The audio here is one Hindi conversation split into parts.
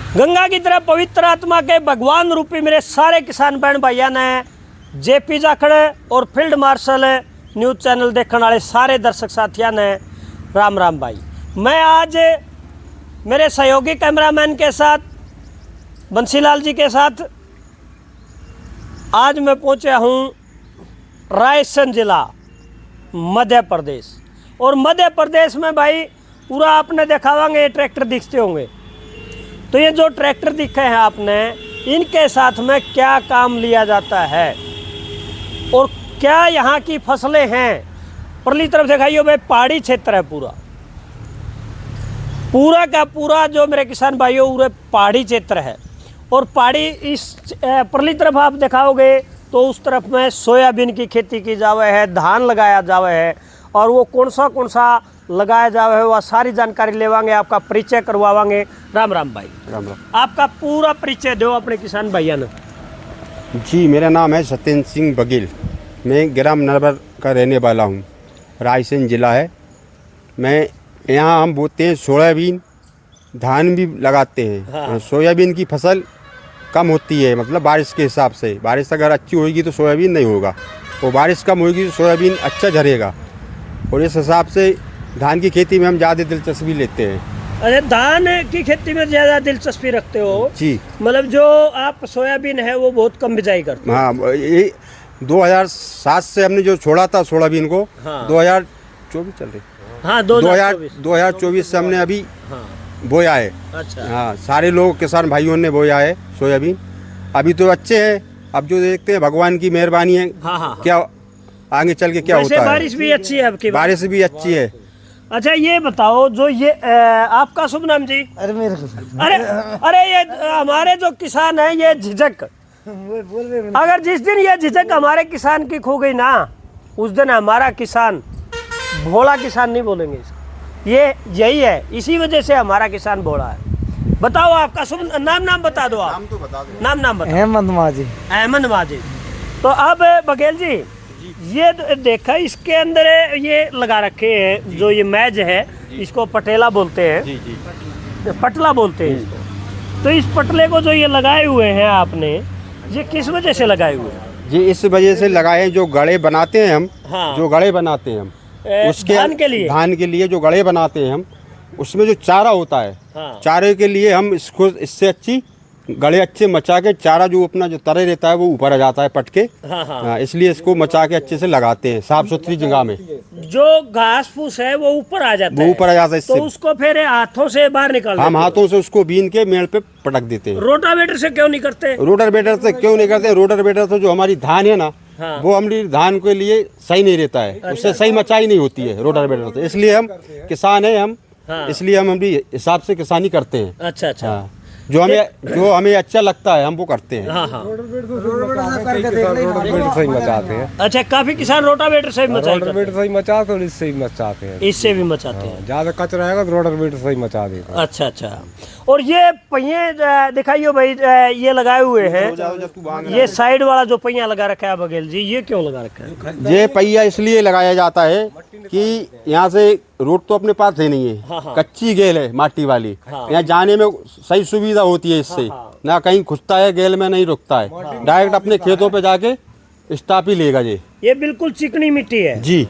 गंगा की तरह पवित्र आत्मा के भगवान रूपी मेरे सारे किसान बहन भाइयों ने जेपी जाखड़ और फील्ड मार्शल न्यूज़ चैनल देखने वाले सारे दर्शक साथियों ने राम राम भाई। मैं आज मेरे सहयोगी कैमरामैन के साथ बंसीलाल जी के साथ आज मैं पहुंचा हूं रायसेन जिला मध्य प्रदेश। और मध्य प्रदेश में भाई पूरा आपने देखावांगे ये ट्रैक्टर दिखते होंगे। तो ये जो ट्रैक्टर दिखे हैं आपने, इनके साथ में क्या काम लिया जाता है और क्या यहाँ की फसलें हैं। परली तरफ दिखाइए भाई, पहाड़ी क्षेत्र है पूरा का पूरा जो मेरे किसान भाइयों पूरे पहाड़ी क्षेत्र है। और पहाड़ी इस परली तरफ आप दिखाओगे तो उस तरफ में सोयाबीन की खेती की जावे है, धान लगाया जावे है। और वो कौन सा लगाया जावे है वह सारी जानकारी लेवांगे, आपका परिचय करवावांगे। राम राम भाई। राम राम। आपका पूरा परिचय दो अपने किसान भैया ने। जी, मेरा नाम है सत्येंद्र सिंह बघेल। मैं ग्राम नरवर का रहने वाला हूँ। रायसेन जिला है। मैं यहाँ हम बोते हैं सोयाबीन, धान भी लगाते हैं। हाँ। सोयाबीन की फसल कम होती है, मतलब बारिश के हिसाब से। बारिश अगर अच्छी होगी तो सोयाबीन नहीं होगा, और बारिश कम होगी तो सोयाबीन अच्छा झरेगा। और इस हिसाब से धान की खेती में हम ज़्यादा दिलचस्पी लेते हैं। अरे धान की खेती में ज़्यादा दिलचस्पी रखते हो जी। मतलब जो आप सोयाबीन है वो बहुत कम बिजाई करते हो। हाँ, ये 2007 से हमने जो छोड़ा था सोयाबीन को। हाँ। 2024 चल रही। हाँ 2024 से हमने अभी हाँ। बोया है। अच्छा। हाँ, सारे लोग किसान भाइयों ने बोया है सोयाबीन। अभी तो अच्छे हैं। अब जो देखते हैं भगवान की मेहरबानी है। हाँ। क्या आगे चल के क्या वैसे होता है। बारिश भी अच्छी है आपकी। बारिश भी अच्छी है। अच्छा ये बताओ, जो ये आपका शुभ नाम जी? अरे मेरे अरे ये हमारे जो किसान है ये झिझक, अगर जिस दिन ये झिझक हमारे किसान की खो गई ना, उस दिन हमारा किसान भोला किसान नहीं बोलेंगे इसको। ये यही है, इसी वजह से हमारा किसान भोला है। बताओ आपका शुभ नाम बता दो आप। नाम तो बता दो। नाम बता। अहमद माजी। अहमद माजिद। तो अब बघेल जी, ये देखा इसके अंदर ये लगा रखे हैं जो ये मैज है, इसको पटेला बोलते हैं। जी जी। पटला बोलते हैं इसको। तो इस पटले को जो ये लगाए हुए हैं आपने, ये किस वजह से लगाए हुए हैं? जी, इस वजह से लगाए, जो गड़े बनाते हैं हम। हाँ। जो गड़े बनाते हैं हम उसके धान के लिए। धान के लिए जो गड़े बनाते हैं हम, उसमें जो चारा होता है। हाँ। चारे के लिए हम इसको इससे अच्छी गड़े अच्छे मचा के, चारा जो अपना जो तरे रहता है वो ऊपर आ जाता है पट के। हाँ। इसलिए इसको मचा के अच्छे से लगाते हैं साफ सुथरी जगह में। जो घास फूस है वो ऊपर आ जाता वो है। ऊपर आ जाता है। तो इससे उसको फिर हाथों से बाहर निकाल हम देते हाथों से उसको बीन के मेड़ पे पटक देते हैं। हो। रोटावेटर से क्यों नहीं करते? रोटर बेटर से क्यों नहीं करते? रोटर बेटर तो जो हमारी धान है ना, हाँ। वो हमारी धान के लिए सही नहीं रहता है। उससे सही मचाई नहीं होती है रोटर बेटर से। इसलिए हम किसान हैं हम। हाँ। इसलिए हम अपनी हिसाब से किसानी करते हैं। अच्छा। हाँ, जो हमें अच्छा लगता है हम वो करते हैं। हाँ। सही मचाते हैं। अच्छा, काफी किसान रोटावेटर से भी मचाई करते रोटर सही मचाते और इससे ही मचाते हैं। हैं। इससे भी मचाते हैं। ज्यादा कचरा रहेगा तो रोटर सही मचा देगा। अच्छा। और ये पहिए दिखाइए भाई, ये लगाए हुए हैं। ये साइड वाला जो पहिया लगा रखा है बघेल जी, ये क्यों लगा रखा है? ये पहिया इसलिए लगाया जाता है कि यहाँ से रोड तो अपने पास है नहीं है। हाँ। कच्ची गेल है माटी वाली। हाँ। यहाँ जाने में सही सुविधा होती है इससे। हाँ। ना कहीं खुजता है, गेल में नहीं रुकता है। डायरेक्ट अपने खेतों पे जाके स्टॉप ही लेगा। ये बिल्कुल चिकनी मिट्टी है। जी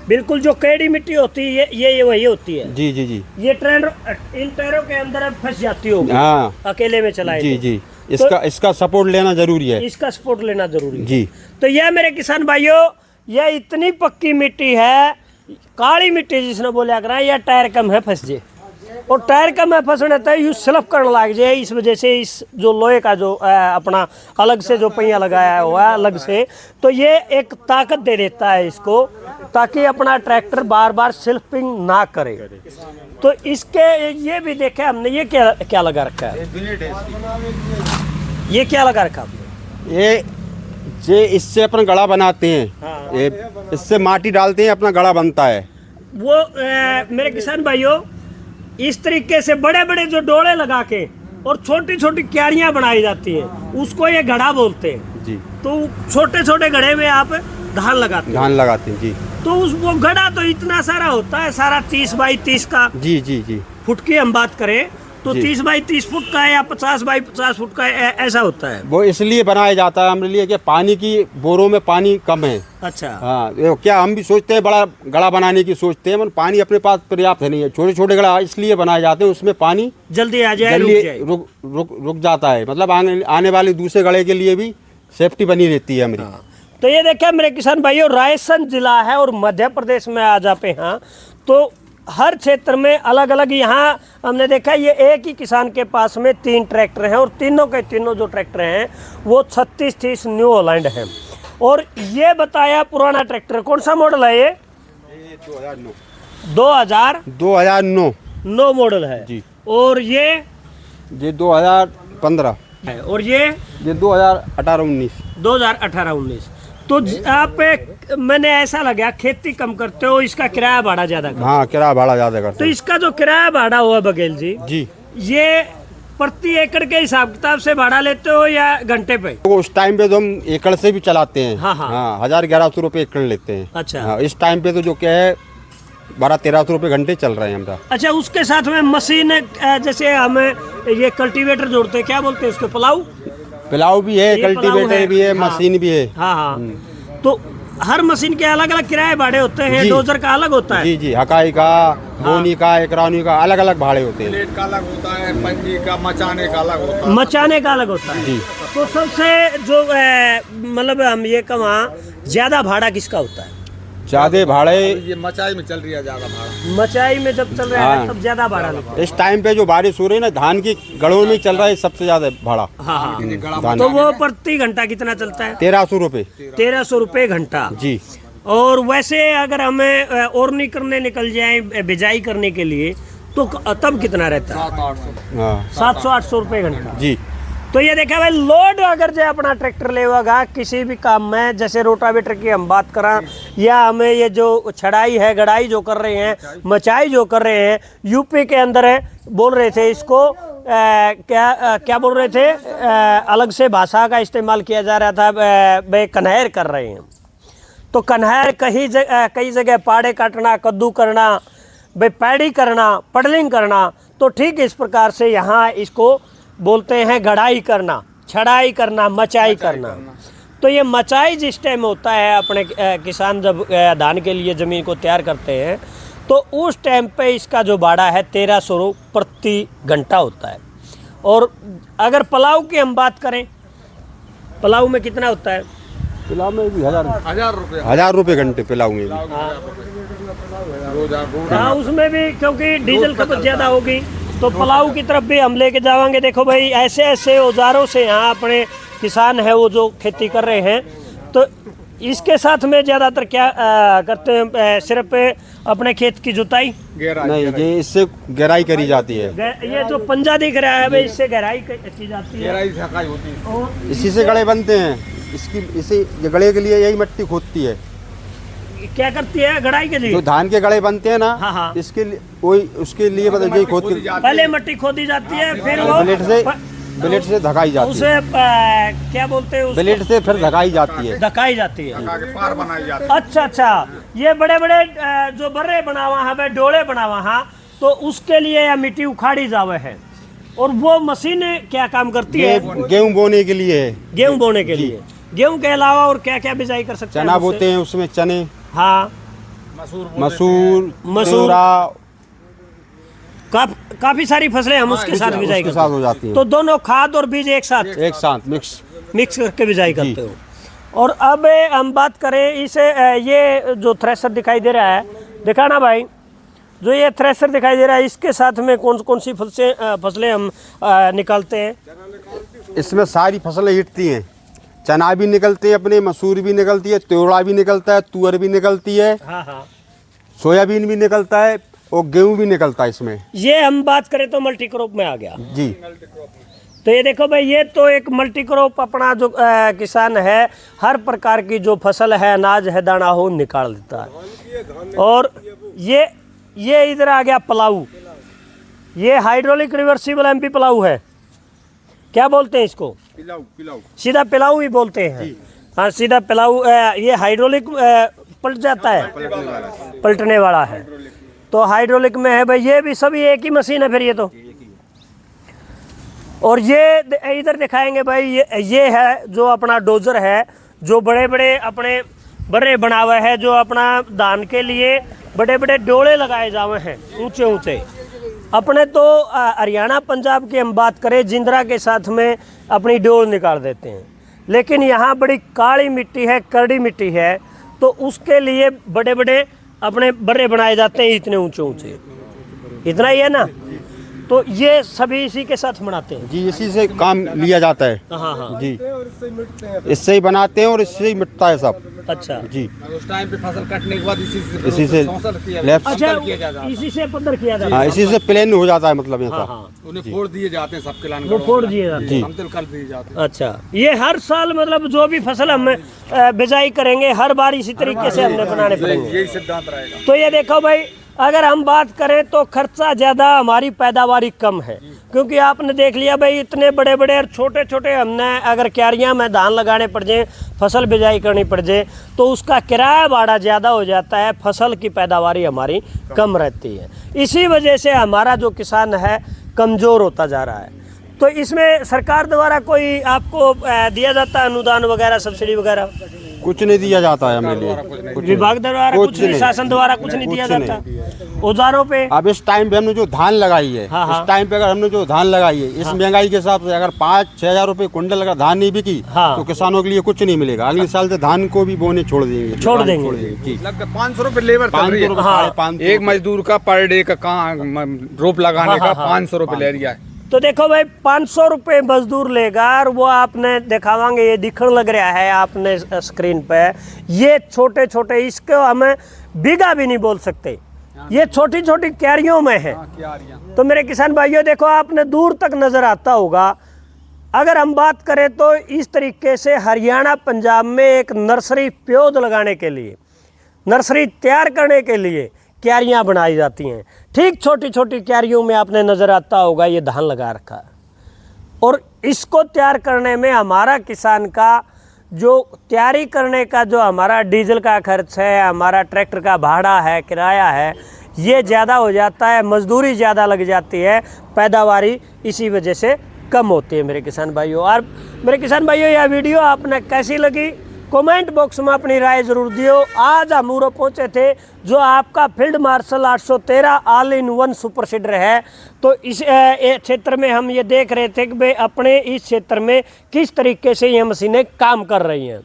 बिल्कुल जो कैडी मिट्टी होती है ये वही होती है। जी जी जी। ये ट्रेन इन टायरों के अंदर फंस जाती होगी। हाँ अकेले में चलाए जी तो। जी। इसका सपोर्ट लेना जरूरी है। इसका सपोर्ट लेना जरूरी है। जी। तो यह मेरे किसान भाइयों, यह इतनी पक्की मिट्टी है, काली मिट्टी जिसने बोला करा, यह टायर कम है फंस जाए। और टायर कम है फंसने तक यू स्लिप करने लग जाए। इस वजह से इस जो लोहे का जो अपना अलग से जो पहिया लगाया हुआ है अलग से, तो ये एक ताकत दे देता है इसको, ताकि अपना ट्रैक्टर बार बार स्लिपिंग ना करे। तो इसके ये भी देखा हमने, ये क्या लगा रखा है? ये क्या लगा रखा आपने? ये इससे अपन गड़ा बनाते हैं। हाँ। ये इससे माटी डालते हैं, अपना गड़ा बनता है। वो मेरे किसान भाइयों, इस तरीके से बड़े बड़े जो डोले लगा के और छोटी छोटी क्यारियां बनाई जाती है, उसको ये घड़ा बोलते हैं। जी। तो छोटे छोटे घड़े में आप धान लगाते हैं। धान लगाते हैं। जी। तो वो घड़ा तो इतना सारा होता है, सारा 30 बाई 30 का जी जी जी। फुट की हम बात करें तो 30 x 30 फुट का या 50 x 50 फुट का ऐसा होता है। वो इसलिए बनाया जाता है हमारे लिए कि पानी की बोरों में पानी कम है। अच्छा। हाँ, ये क्या हम भी सोचते हैं बड़ा गड़ा बनाने की सोचते हैं, मगर पानी अपने पास पर्याप्त है नहीं है। छोटे छोटे गड़ा इसलिए बनाए जाते हैं, उसमें पानी जल्दी आ जाए, जल्दी रुक जाए। रुक जाता है, मतलब आने वाले दूसरे गड़े के लिए भी सेफ्टी बनी रहती है हमारी। तो ये देखिए मेरे किसान भाइयों, रायसेन जिला है और मध्य प्रदेश में आ जाते हैं, तो हर क्षेत्र में अलग अलग। यहाँ हमने देखा ये एक ही किसान के पास में 3 ट्रैक्टर हैं और तीनों के तीनों जो ट्रैक्टर हैं वो 3630 न्यू हॉलैंड है। और ये बताया पुराना ट्रैक्टर कौन सा मॉडल है? ये 2009 मॉडल है जी। और ये 2015 है और ये 2018-19। तो आप मैंने ऐसा लगा खेती कम करते हो, इसका किराया भाड़ा ज्यादा करते हो। हाँ, किराया भाड़ा ज़्यादा तो करते हैं। इसका जो किराया भाड़ा हुआ बघेल जी, जी, ये प्रति एकड़ के हिसाब किताब से भाड़ा लेते हो या घंटे पे? तो उस टाइम पे तो हम एकड़ से भी चलाते हैं। हाँ, हाँ। हाँ, 1100 रुपये एकड़ लेते हैं। अच्छा। हाँ, इस टाइम पे तो जो क्या है 1200-1300 रुपये घंटे चल रहे हैं हमारा। अच्छा, उसके साथ में मशीन जैसे हमें ये कल्टीवेटर जोड़ते हैं, क्या बोलते हैं उसको, प्लाऊ? पिलाऊ भी है, ये पिलाऊ कल्टीवेटर भी है, हाँ। मशीन भी है। हाँ हाँ। तो हर मशीन के अलग अलग किराए भाड़े होते हैं, जी। डोजर का अलग होता है। जी जी, हकाई का, बोनी का, एकरानी का अलग अलग भाड़े होते हैं। प्लेट का अलग होता है, पंजी का, मचाने का अलग होता है। मचाने का अलग होता है। जी। तो सबसे जो मतलब हम ये कमा ज्यादा भाड़ा किसका होता है? ज्यादा भाड़े ये मचाई में चल रही है ज्यादा भाड़ा। मचाई में जब चल रहा है हाँ। तब ज्यादा भाड़ा लगता है। इस टाइम पे जो बारिश हो रही है ना, धान की गड़ों में चल रहा है सबसे ज्यादा भाड़ा। हाँ हाँ। धान तो वो प्रति घंटा कितना चलता है? 1300 रुपये। 1300 रुपये घंटा। जी। और वैसे अगर हमें ओरनी करने निकल जाए, बिजाई करने के लिए, तो तब कितना रहता है? 700-800। हाँ 700-800 रुपये घंटा। जी। तो ये देखा भाई, लोड अगर जो अपना ट्रैक्टर लेगा किसी भी काम में, जैसे रोटावेटर की हम बात करें, या हमें ये जो छड़ाई है, गड़ाई जो कर रहे हैं, मचाई जो कर रहे हैं, यूपी के अंदर है, बोल रहे थे इसको क्या बोल रहे थे, अलग से भाषा का इस्तेमाल किया जा रहा था, वे कन्हैर कर रहे हैं। तो कन्हैर कई जगह पाड़े काटना, कद्दू करना, भाई पैडी करना, पडलिंग करना। तो ठीक इस प्रकार से यहाँ इसको बोलते हैं गड़ाई करना, छड़ाई करना, मचाई करना। तो ये मचाई जिस टाइम होता है, अपने किसान जब धान के लिए ज़मीन को तैयार करते हैं, तो उस टाइम पे इसका जो भाड़ा है 1300 प्रति घंटा होता है। और अगर पलाऊ की हम बात करें, पलाऊ में कितना होता है? पिलाऊ में भी 1000 रुपये। 1000 रुपये घंटे पिलाऊ में भी। हाँ, उसमें भी क्योंकि डीजल खपत ज़्यादा होगी। तो पलाऊ की तरफ भी हम लेके जाएंगे। देखो भाई, ऐसे ऐसे औजारों से यहाँ अपने किसान है वो जो खेती कर रहे हैं, तो इसके साथ में ज़्यादातर क्या करते हैं? सिर्फ अपने खेत की जुताई नहीं, ये इससे गहराई करी जाती है। ये जो पंजा दिख रहा है भाई, इससे गहराई की जाती है। गहराई सकाई होती है। और इसी से गड़े बनते हैं। इसी गड़े के लिए यही मिट्टी खोदती है। क्या करती है गड़ाई के लिए? जो धान के गड़े बनते हैं ना, हाँ, हाँ। इसके लिए वही, उसके लिए मतलब यही खोद के पहले मिट्टी खोदी जाती है, फिर वो ब्लेड से धकाई जाती है। उसे क्या बोलते हैं? ब्लेड से फिर धकाई जाती है। धकाई जाती है। आगे पार बनाई जाती है। अच्छा अच्छा, ये बड़े बड़े जो बर्रे बनावा है, डोले बनावा है, तो उसके लिए यह मिट्टी उखाड़ी जावे है। और वो मशीन क्या काम करती है? गेहूं बोने के लिए है। गेहूं बोने के लिए। गेहूं के अलावा और क्या क्या बिजाई कर सकते हैं? चना बोते हैं उसमें, चने, हाँ, मसूर, काफी सारी फसलें हम उसके साथ बिजाई उसके करते साथ हो हैं। जाती हैं। तो दोनों खाद और बीज एक साथ मिक्स करके बिजाई करते हो। और अब हम बात करें इसे, ये जो थ्रेशर दिखाई दे रहा है, दिखाना भाई, जो ये थ्रेशर दिखाई दे रहा है, इसके साथ में कौन कौन सी फसलें हम निकालते हैं? इसमें सारी फसलें हिटती हैं। चना भी निकलते हैं अपने, मसूर भी निकलती है, त्योड़ा भी निकलता है, तुअर भी निकलती है, हाँ हाँ, सोयाबीन भी निकलता है और गेहूं भी निकलता है इसमें। ये हम बात करें तो मल्टी क्रॉप में आ गया जी। तो ये देखो भाई, ये तो एक मल्टी क्रॉप अपना जो किसान है, हर प्रकार की जो फसल है, अनाज है, दाना हो, निकाल देता है। और ये इधर आ गया पलाऊ। ये हाइड्रोलिक रिवर्सिबल एमपी पलाऊ है। क्या बोलते हैं इसको? पिलाऊ। सीधा पिलाऊ ही बोलते हैं। हाँ, सीधा पिलाऊ। ये हाइड्रोलिक पलट जाता है, पलटने वाला है। तो हाइड्रोलिक में है भाई, ये भी सभी एक ही मशीन है फिर? ये तो और ये इधर दिखाएंगे भाई, ये है जो अपना डोजर है, जो बड़े बड़े अपने बड़े बना हुआ है, जो अपना धान के लिए बड़े बड़े डोले लगाए जावे हैं ऊंचे ऊंचे। अपने तो हरियाणा पंजाब की हम बात करें, जिंदरा के साथ में अपनी डोल निकाल देते हैं, लेकिन यहाँ बड़ी काली मिट्टी है, करड़ी मिट्टी है, तो उसके लिए बड़े बड़े अपने बड़े बनाए जाते हैं, इतने ऊंचे ऊंचे। इतना ही है ना, तो ये सभी इसी के साथ बनाते हैं जी, इसी से काम लिया जाता है। हाँ हाँ जी, इससे ही बनाते हैं और इससे ही मिटता है सब। अच्छा जी, उस टाइम पे फसल कटने के बाद इसी से लेफ्ट, अच्छा, इसी से पत्थर किया जाता हाँ, है। इसी से प्लेन हो जाता है, मतलब हाँ ऐसा। हाँ, उन्हें फोड़ दिए जाते हैं सबके लाने, वो फोड़ दिए जाते हैं। जी। समतल कर दिए जाते हैं। अच्छा, ये हर साल मतलब जो भी फसल हम बिजाई करेंगे हर बार इसी तरीके से हमने बनाने पड़ेंगे। यही सिद्धांत रहेगा। तो ये देखो भाई, अगर हम बात करें तो खर्चा ज़्यादा, हमारी पैदावारी कम है, क्योंकि आपने देख लिया भाई, इतने बड़े बड़े और छोटे छोटे हमने अगर क्यारियां में धान लगाने पड़ जाए, फसल बिजाई करनी पड़ जाए, तो उसका किराया भाड़ा ज़्यादा हो जाता है, फसल की पैदावारी हमारी कम रहती है। इसी वजह से हमारा जो किसान है कुछ होता जा रहा है। तो इसमें सरकार द्वारा कोई आपको दिया जाता है अनुदान वगैरह, सब्सिडी वगैरह? कुछ नहीं दिया जाता है हमें लिए, विभाग द्वारा कुछ नहीं, शासन द्वारा कुछ नहीं दिया जाता औजारों पे? अब इस टाइम पे हमने जो धान लगाई है, हाँ, हाँ। इस टाइम पे अगर हमने जो धान लगाई है, इस महंगाई के हिसाब से अगर 5-6 हजार रुपए कुंटल अगर धान नहीं बिकी, हाँ। तो किसानों के लिए कुछ नहीं मिलेगा। अगले साल से धान को भी बोने छोड़ देंगे। जी, लगभग 500 रुपए लेबर चल रही है। 500 हाँ। 500 एक मजदूर का पर डे का कहाँ रोप लगाने का 500 रुपए ले रिया है। तो देखो भाई, 500 रुपये मजदूर लेगा, और वो आपने दिखावांगे, ये दिखने लग रहा है आपने स्क्रीन पे, ये छोटे छोटे, इसको हमें बीघा भी नहीं बोल सकते, ये छोटी छोटी क्यारियों में है। तो मेरे किसान भाइयों देखो, आपने दूर तक नजर आता होगा। अगर हम बात करें तो इस तरीके से हरियाणा पंजाब में एक नर्सरी पौध लगाने के लिए, नर्सरी तैयार करने के लिए क्यारियां बनाई जाती हैं। ठीक छोटी छोटी क्यारियों में आपने नज़र आता होगा ये धान लगा रखा है, और इसको तैयार करने में हमारा किसान का जो तैयारी करने का जो हमारा डीजल का खर्च है, हमारा ट्रैक्टर का भाड़ा है, किराया है, ये ज़्यादा हो जाता है, मजदूरी ज़्यादा लग जाती है, पैदावारी इसी वजह से कम होती है मेरे किसान भाइयों। और मेरे किसान भाइयों, यह वीडियो आपने कैसी लगी कमेंट बॉक्स में अपनी राय ज़रूर दियो। आज हम उरो पहुँचे थे जो आपका field marshal 813 all in one super seeder है। तो इस क्षेत्र में हम ये देख रहे थे कि भाई अपने इस क्षेत्र में किस तरीके से ये मशीनें काम कर रही हैं।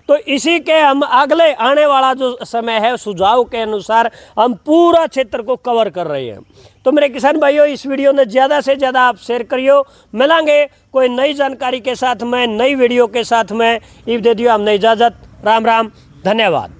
तो इसी के हम अगले आने वाला जो समय है सुझाव के अनुसार हम पूरा क्षेत्र को कवर कर रहे हैं। तो मेरे किसान भाइयों, इस वीडियो ने ज़्यादा से ज़्यादा आप शेयर करियो। मिलेंगे कोई नई जानकारी के साथ में, नई वीडियो के साथ में। इब दे दियो हमने इजाज़त। राम राम, धन्यवाद।